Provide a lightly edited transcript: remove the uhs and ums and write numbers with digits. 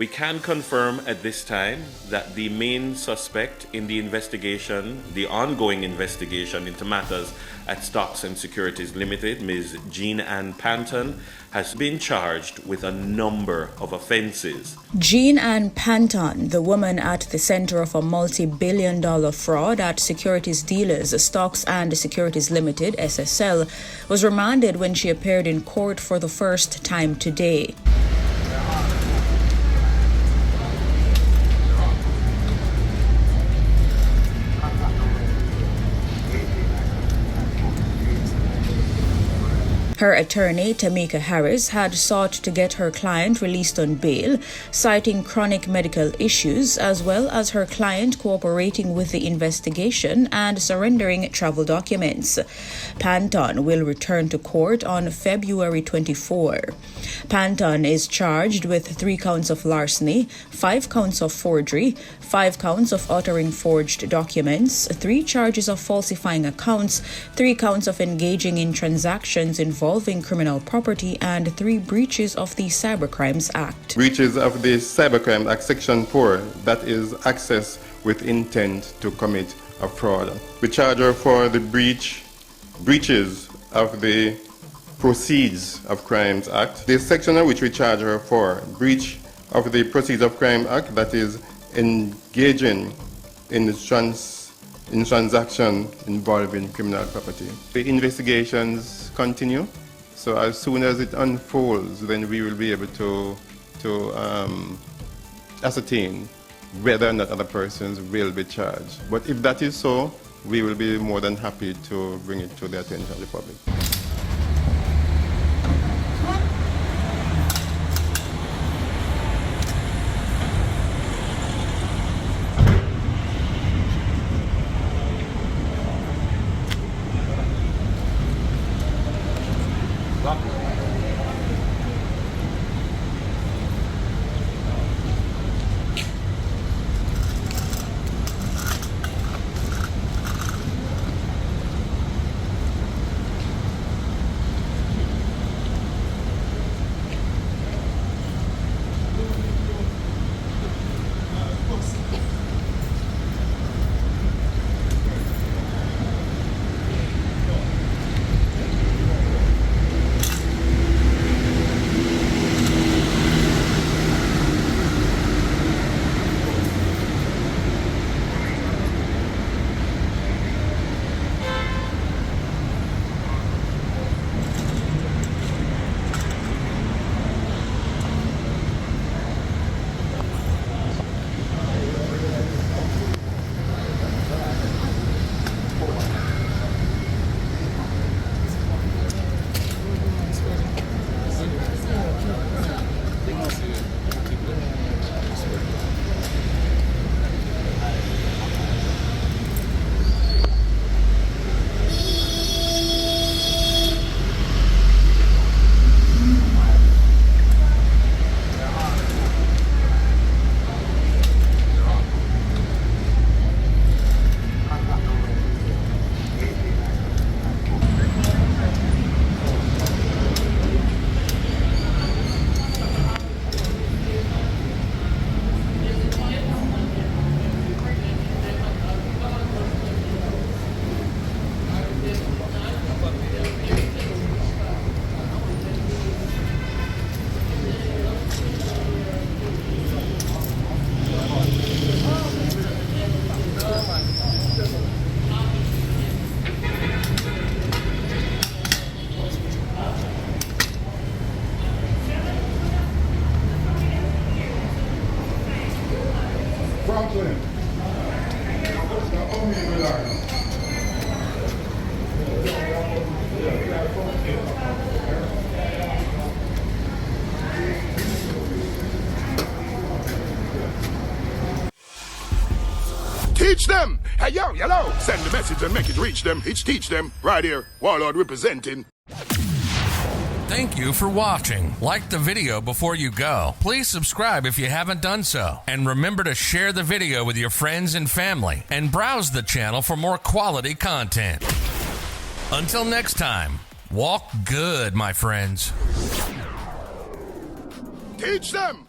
We can confirm at this time that the main suspect in the investigation, the ongoing investigation into matters at Stocks and Securities Limited, Ms. Jean Ann Panton, has been charged with a number of offenses. Jean Ann Panton, the woman at the center of a multi-billion-dollar fraud at securities dealers Stocks and Securities Limited, SSL, was remanded when she appeared in court for the first time today. Her attorney, Tamika Harris, had sought to get her client released on bail, citing chronic medical issues, as well as her client cooperating with the investigation and surrendering travel documents. Panton will return to court on February 24. Panton is charged with 3 counts of larceny, 5 counts of forgery, 5 counts of uttering forged documents, 3 charges of falsifying accounts, 3 counts of engaging in transactions involving criminal property, and 3 breaches of the Cybercrimes Act. Breaches of the Cybercrimes Act, Section 4, that is access with intent to commit a fraud. We charge her for the breaches of the Proceeds of Crimes Act. The section on which we charge her for breach of the Proceeds of Crime Act, that is engaging in transaction involving criminal property. The investigations continue, so as soon as it unfolds, then we will be able to ascertain whether or not other persons will be charged. But if that is so, we will be more than happy to bring it to the attention of the public. Teach them! Hey, yo, hello! Send the message and make it reach them. It's teach them. Right here, Warlord representing. Thank you for watching. Like the video before you go. Please subscribe if you haven't done so. And remember to share the video with your friends and family. And browse the channel for more quality content. Until next time, walk good, my friends. Teach them!